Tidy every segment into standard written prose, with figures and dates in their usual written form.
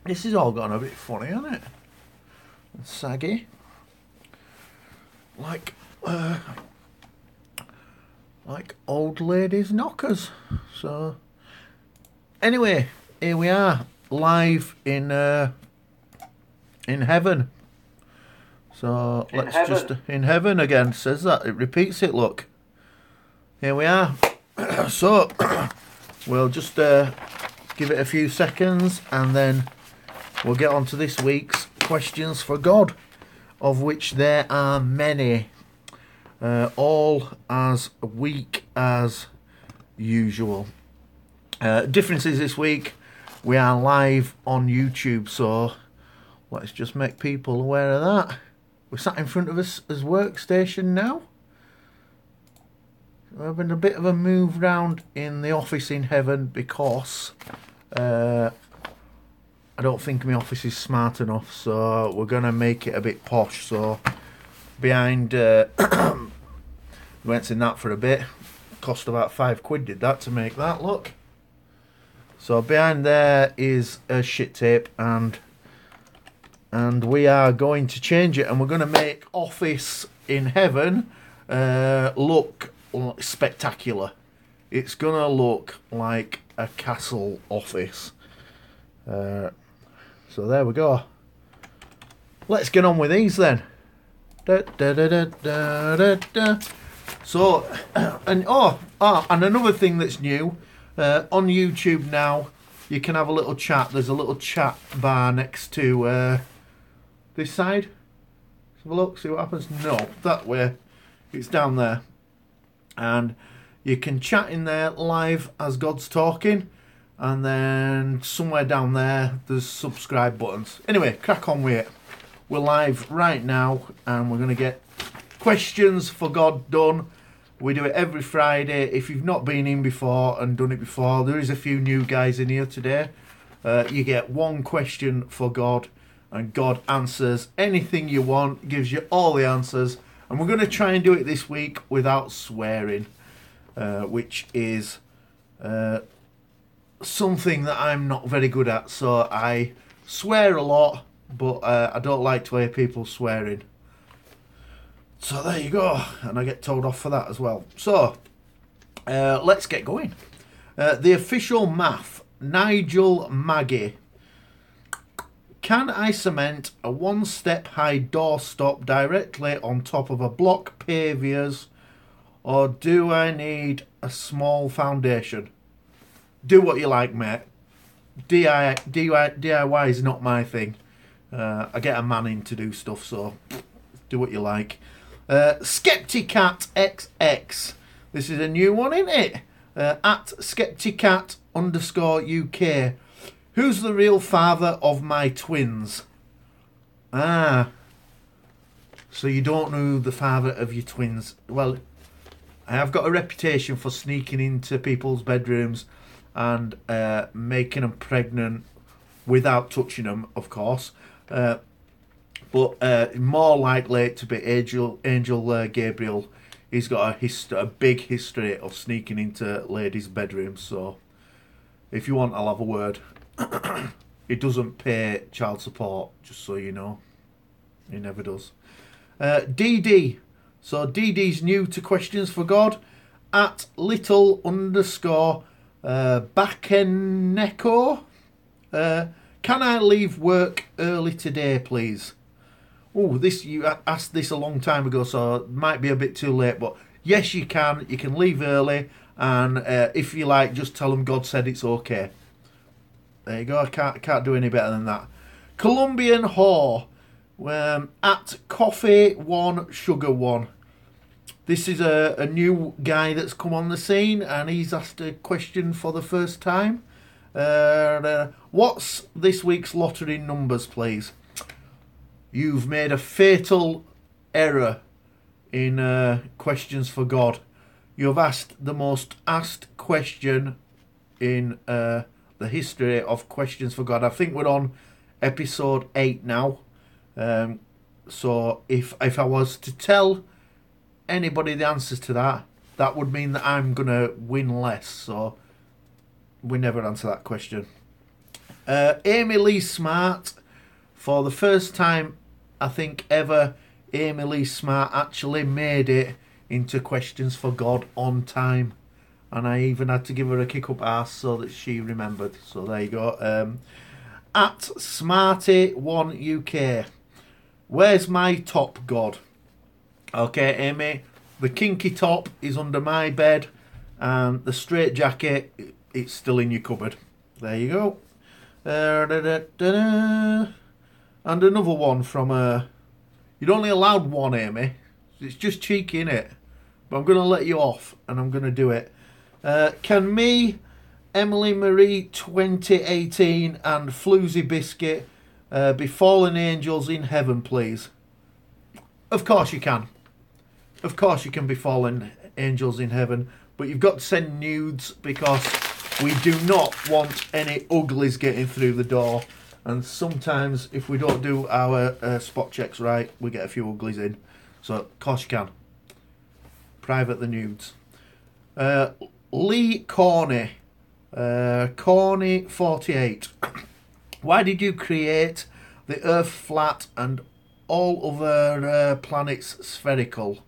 This has all gone a bit funny, hasn't it? Saggy. Like, like old ladies' knockers. So, anyway, here we are, live in heaven. So let's just in heaven again. Says that, it repeats it. Look, here we are. So we'll just give it a few seconds, and then we'll get on to this week's questions for God, of which there are many, all as weak as usual. Differences this week: we are live on YouTube, so let's just make people aware of that. We're sat in front of us as workstation now. We're having a bit of a move round in the office in heaven because I don't think my office is smart enough, so we're going to make it a bit posh. So behind, we went in that for a bit. Cost about £5 did that to make that, look. So behind there is a shit tape, and we are going to change it, and we're going to make office in heaven look spectacular. It's going to look like a castle office. So there we go. Let's get on with these then. Da, da, da, da, da, da, da. So, and another thing that's new, on YouTube now, you can have a little chat. There's a little chat bar next to this side. Let's have a look, see what happens. No, that way. It's down there. And you can chat in there live as God's talking. And then somewhere down there, there's subscribe buttons. Anyway, crack on with it. We're live right now, and we're going to get questions for God done. We do it every Friday. If you've not been in before and done it before, there is a few new guys in here today. You get one question for God, and God answers anything you want, gives you all the answers. And we're going to try and do it this week without swearing, which is something that I'm not very good at. So I swear a lot, but I don't like to hear people swearing. So there you go, and I get told off for that as well. So let's get going. The official math, Nigel Maggie. Can I cement a one-step high doorstop directly on top of a block pavers, or do I need a small foundation? Do what you like, mate. DIY is not my thing. I get a man in to do stuff, so do what you like. Skepticat XX. This is a new one, isn't it? At Skepticat_UK. Who's the real father of my twins? Ah. So you don't know the father of your twins. Well, I have got a reputation for sneaking into people's bedrooms and making them pregnant without touching them, of course. But more likely to be Angel Gabriel. He's got a big history of sneaking into ladies' bedrooms. So if you want, I'll have a word. He doesn't pay child support, just so you know. He never does. DD. So DD's new to Questions for God. At little_Bakeneko. Can I leave work early today, please? Oh, you asked this a long time ago, so it might be a bit too late. But yes, you can. You can leave early, and if you like, just tell them God said it's okay. There you go. I can't do any better than that. Colombian whore. At coffee1sugar1. This is a new guy that's come on the scene, and he's asked a question for the first time. What's this week's lottery numbers, please? You've made a fatal error in Questions for God. You've asked the most asked question in the history of Questions for God. I think we're on episode 8 now. So if I was to tell anybody the answers to that, that would mean that I'm going to win less. So we never answer that question. Amy Lee Smart, for the first time, I think ever, Amy Lee Smart actually made it into Questions for God on time. And I even had to give her a kick up arse so that she remembered. So there you go. At Smarty1UK. Where's my top, God? Okay, Amy. The kinky top is under my bed. And the straight jacket, it's still in your cupboard. There you go. And another one from... you'd only allowed one, Amy. It's just cheeky, innit? But I'm going to let you off. And I'm going to do it. Can me, Emily Marie 2018 and Floozy Biscuit be fallen angels in heaven, please? Of course you can. Of course you can be fallen angels in heaven. But you've got to send nudes because we do not want any uglies getting through the door. And sometimes if we don't do our spot checks right, we get a few uglies in. So of course you can. Private the nudes. Lee Corney, Corney 48. Why did you create the Earth flat and all other planets spherical?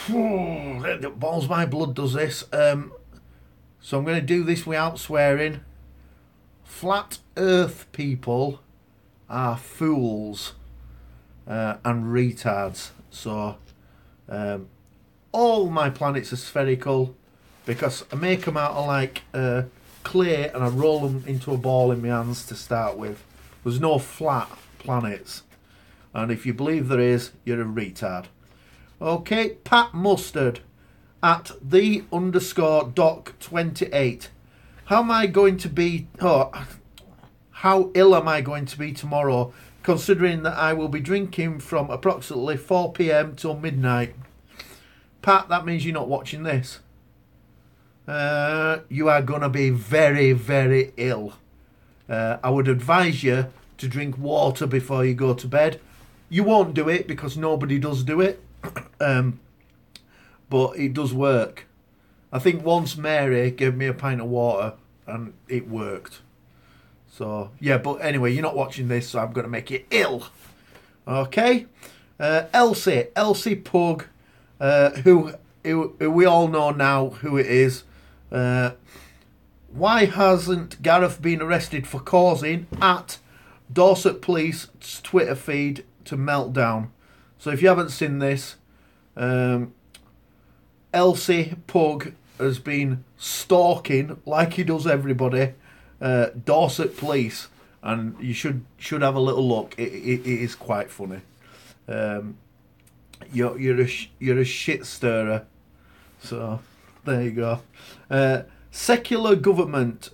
It boils my blood, does this. So I'm going to do this without swearing. Flat Earth people are fools and retards. So all my planets are spherical because I make them out of like clay and I roll them into a ball in my hands to start with. There's no flat planets. And if you believe there is, you're a retard. Okay, Pat Mustard at _doc28. How am I going to be... how ill am I going to be tomorrow, considering that I will be drinking from approximately 4 p.m. till midnight? Pat, that means you're not watching this. You are going to be very, very ill. I would advise you to drink water before you go to bed. You won't do it because nobody does do it. But it does work. I think once Mary gave me a pint of water and it worked. So, yeah, but anyway, you're not watching this, so I'm going to make you ill. Okay? Elsie Pug, who we all know now who it is. Why hasn't Gareth been arrested for causing at Dorset Police's Twitter feed to meltdown? So if you haven't seen this, Elsie Pug has been stalking, like he does everybody, Dorset Police, and you should have a little look. It is quite funny. You're a shit stirrer. So there you go. Secular government,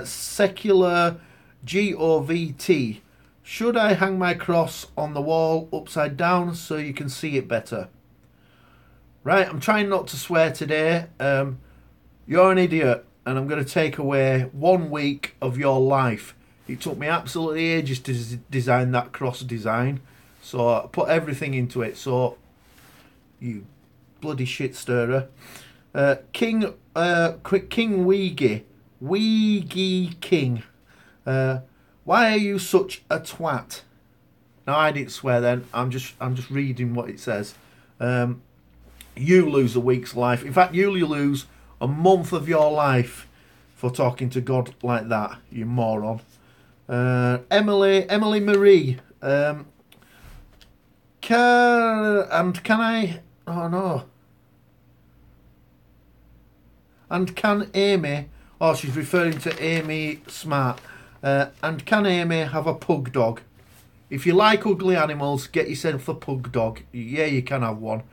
secular GOVT. Should I hang my cross on the wall upside down so you can see it better? Right, I'm trying not to swear today. You're an idiot, and I'm going to take away 1 week of your life. It took me absolutely ages to design that cross design, so I put everything into it. So, you bloody shit stirrer. King Weegie King. Why are you such a twat? No, I didn't swear then. I'm just reading what it says. You lose a week's life. In fact, you lose a month of your life for talking to God like that, you moron. Emily Marie. Can I? Oh no. And can Amy? Oh, she's referring to Amy Smart. And can Amy have a pug dog? If you like ugly animals, get yourself a pug dog. Yeah, you can have one.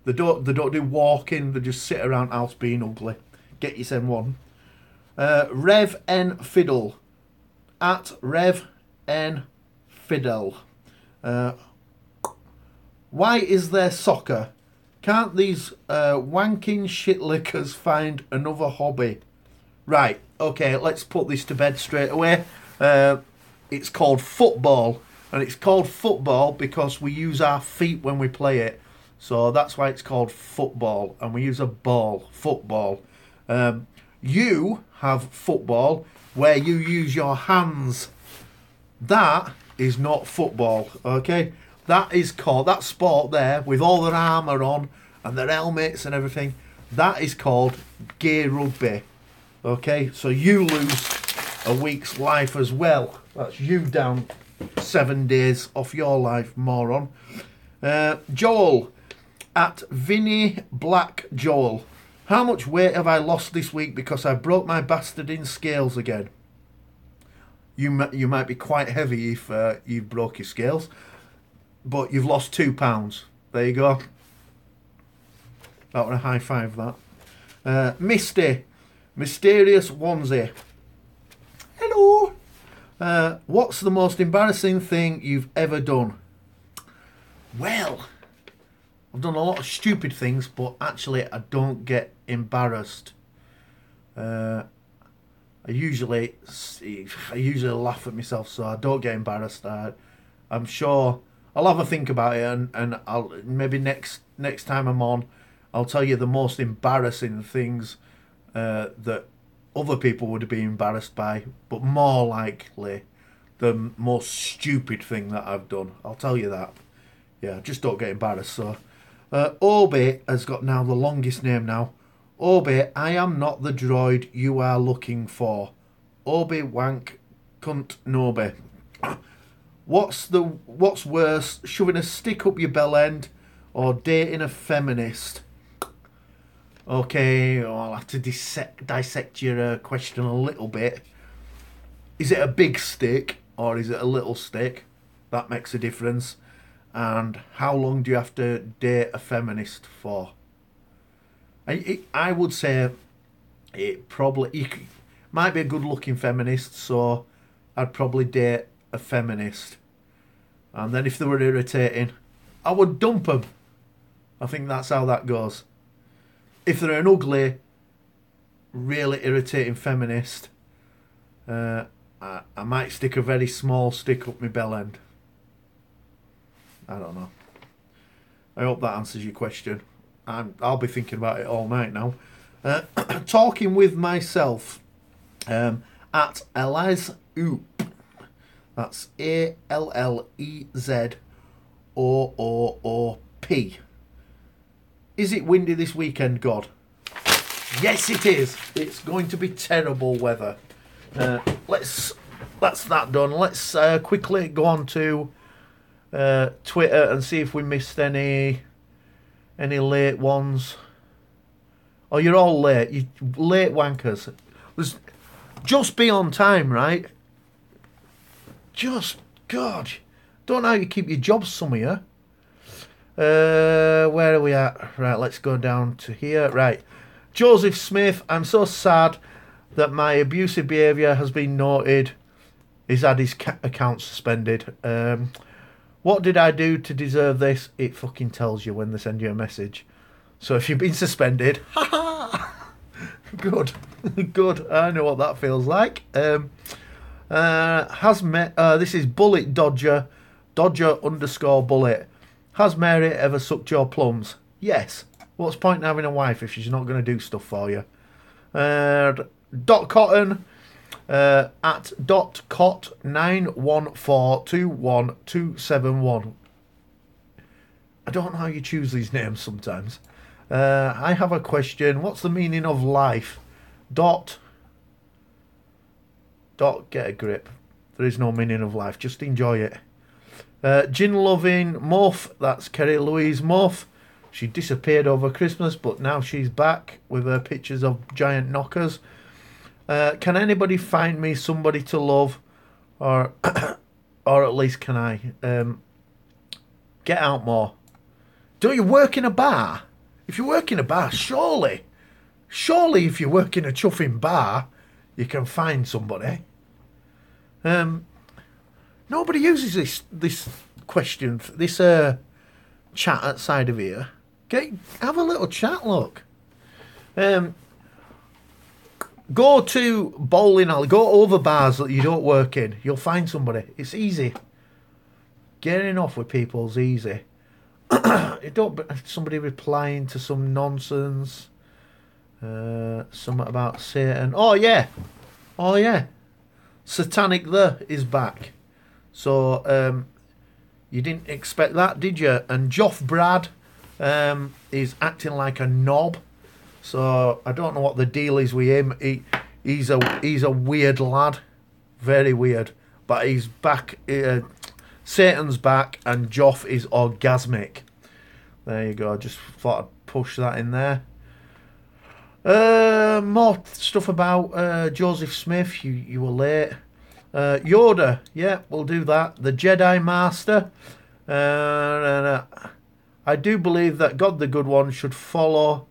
They don't do walking. They just sit around house being ugly. Get yourself one. Rev N Fiddle at Rev N Fiddle. Why is there soccer? Can't these wanking shitlickers find another hobby? Right, okay, let's put this to bed straight away. It's called football, and it's called football because we use our feet when we play it. So that's why it's called football, and we use a ball, football. You have football where you use your hands. That is not football, okay? That is called, that sport there, with all their armour on and their helmets and everything, that is called gear rugby, okay? So you lose a week's life as well. That's you down 7 days off your life, moron. Joel, at Vinny Black Joel. How much weight have I lost this week because I broke my bastard in scales again? You might be quite heavy if you broke your scales, but you've lost £2. There you go. That was a high five, that. Misty, Mysterious Onesie. Hello. What's the most embarrassing thing you've ever done? Well, I've done a lot of stupid things, but actually I don't get embarrassed. I usually laugh at myself, so I don't get embarrassed. I'm sure I'll have a think about it, and I'll maybe next time I'm on, I'll tell you the most embarrassing things that other people would be embarrassed by, but more likely the most stupid thing that I've done. I'll tell you that. Yeah, just don't get embarrassed. So, Obi has got now the longest name now. Obi, I am not the droid you are looking for. Obi wank cunt nobi. What's worse, shoving a stick up your bell end or dating a feminist? Okay, well, I'll have to dissect your question a little bit. Is it a big stick or is it a little stick? That makes a difference. And how long do you have to date a feminist for? I would say it probably might be a good-looking feminist, so I'd probably date a feminist. And then if they were irritating, I would dump them. I think that's how that goes. If they're an ugly, really irritating feminist, I might stick a very small stick up my bell end. I don't know. I hope that answers your question. I'll be thinking about it all night now. Talking with myself at Eliz Oop. That's ALLEZOOOP. Is it windy this weekend, God? Yes, it is. It's going to be terrible weather. That's that done. Let's quickly go on to Twitter and see if we missed any late ones. Oh, you're all late. You late wankers. Just be on time, right? Just, God, don't know how you keep your jobs, some of you. Where are we at? Right, let's go down to here. Right, Joseph Smith. I'm so sad that my abusive behaviour has been noted. He's had his account suspended. What did I do to deserve this? It fucking tells you when they send you a message. So if you've been suspended, good, good. I know what that feels like. This is Bullet Dodger _Bullet. Has Mary ever sucked your plums? Yes. What's the point in having a wife if she's not going to do stuff for you? Dot Cotton at .cot91421271. I don't know how you choose these names sometimes. I have a question. What's the meaning of life? Dot, get a grip. There is no meaning of life. Just enjoy it. Gin loving Muff. That's Kerry Louise Muff. She disappeared over Christmas, but now she's back with her pictures of giant knockers. Can anybody find me somebody to love, or or at least can I get out more? Don't you work in a bar? If you work in a bar, surely if you work in a chuffing bar, you can find somebody. Nobody uses this question, this chat outside of here. Have a little chat, look. Go to bowling alley, go over bars that you don't work in. You'll find somebody. It's easy. Getting off with people's easy. Somebody replying to some nonsense. Something about Satan. Oh yeah. Satanic the is back. So you didn't expect that, did you? And Joff Brad is acting like a knob. So I don't know what the deal is with him. He's a weird lad, very weird. But he's back. Satan's back, and Joff is orgasmic. There you go. Just thought I'd push that in there. More stuff about Joseph Smith. You were late. Yoda, yeah, we'll do that. The Jedi Master. I do believe that God the Good One should follow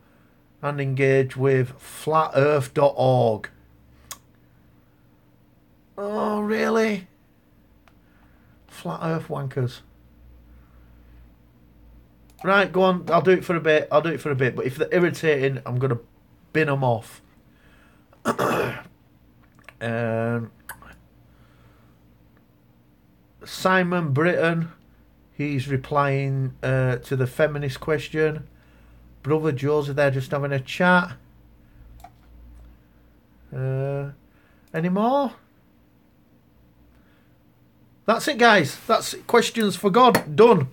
and engage with flatearth.org. Oh, really? Flat Earth wankers. Right, go on. I'll do it for a bit. But if they're irritating, I'm going to bin them off. Simon Britton, he's replying to the feminist question. Brother Joseph, they're just having a chat. Any more? That's it, guys. That's questions for God done.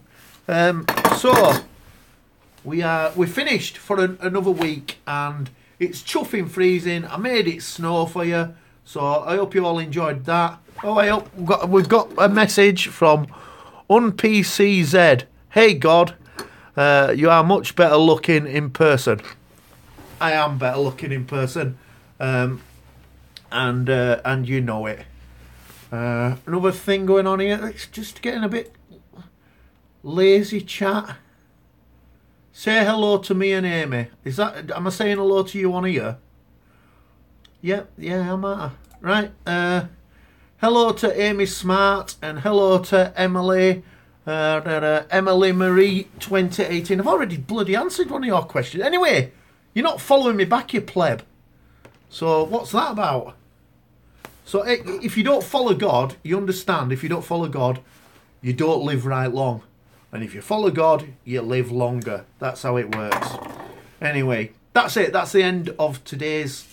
So we're finished for another week, and it's chuffing freezing. I made it snow for you, so I hope you all enjoyed that. Oh, we've got a message from UnPCZ. Hey God, you are much better looking in person. I am better looking in person, and you know it. Another thing going on here. It's just getting a bit lazy chat. Say hello to me and Amy. Am I saying hello to you on here? Yep, yeah, I'm at. Right. Hello to Amy Smart and hello to Emily. Emily Marie 2018. I've already bloody answered one of your questions. Anyway, you're not following me back, you pleb. So what's that about? So if you don't follow God, you understand. If you don't follow God, you don't live right long. And if you follow God, you live longer. That's how it works. Anyway, that's it. That's the end of today's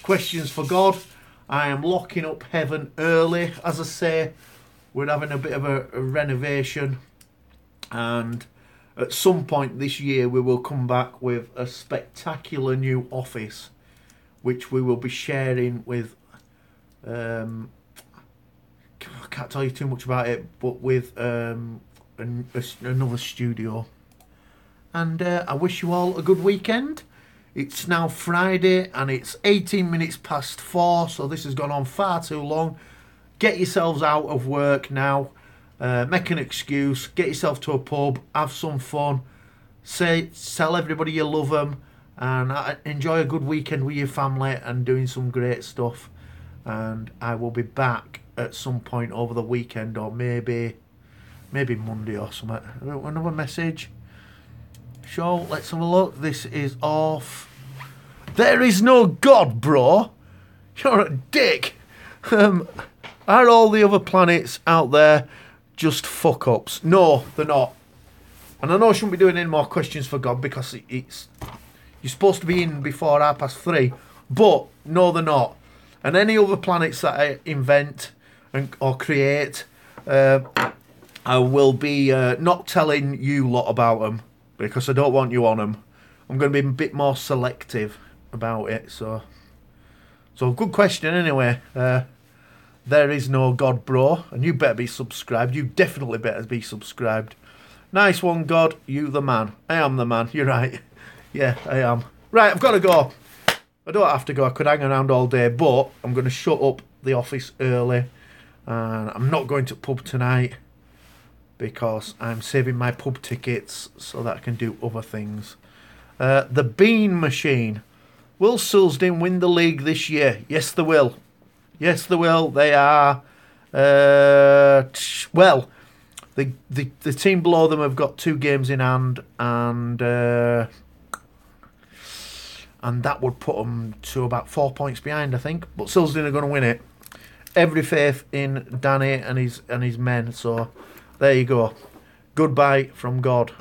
questions for God. I am locking up heaven early. As I say, we're having a bit of a renovation. And at some point this year, we will come back with a spectacular new office, which we will be sharing with... I can't tell you too much about it, but with another studio. And I wish you all a good weekend. It's now Friday and it's 18 minutes past 4, so this has gone on far too long. Get yourselves out of work now. Make an excuse. Get yourself to a pub. Have some fun. Tell everybody you love them. And enjoy a good weekend with your family and doing some great stuff. And I will be back at some point over the weekend, or maybe Monday or something. Another message. So let's have a look. This is off. There is no God, bro. You're a dick. Are all the other planets out there just fuck ups? No, they're not. And I know I shouldn't be doing any more questions for God because it's you're supposed to be in before 3:30. But no, they're not. And any other planets that I invent or create, I will be not telling you lot about them because I don't want you on them. I'm going to be a bit more selective about it. So good question anyway. There is no God, bro. And you better be subscribed. You definitely better be subscribed. Nice one, God. You the man. I am the man. You're right. Yeah, I am. Right, I've got to go. I don't have to go. I could hang around all day, but I'm going to shut up the office early. And I'm not going to pub tonight because I'm saving my pub tickets so that I can do other things. The Bean Machine. Will Sulsdon win the league this year? Yes, they will. Yes, they will. They are... well, the team below them have got 2 games in hand, and that would put them to about 4 points behind, I think. But Sulsdon are going to win it. Every faith in Danny and his men. So there you go. Goodbye from God.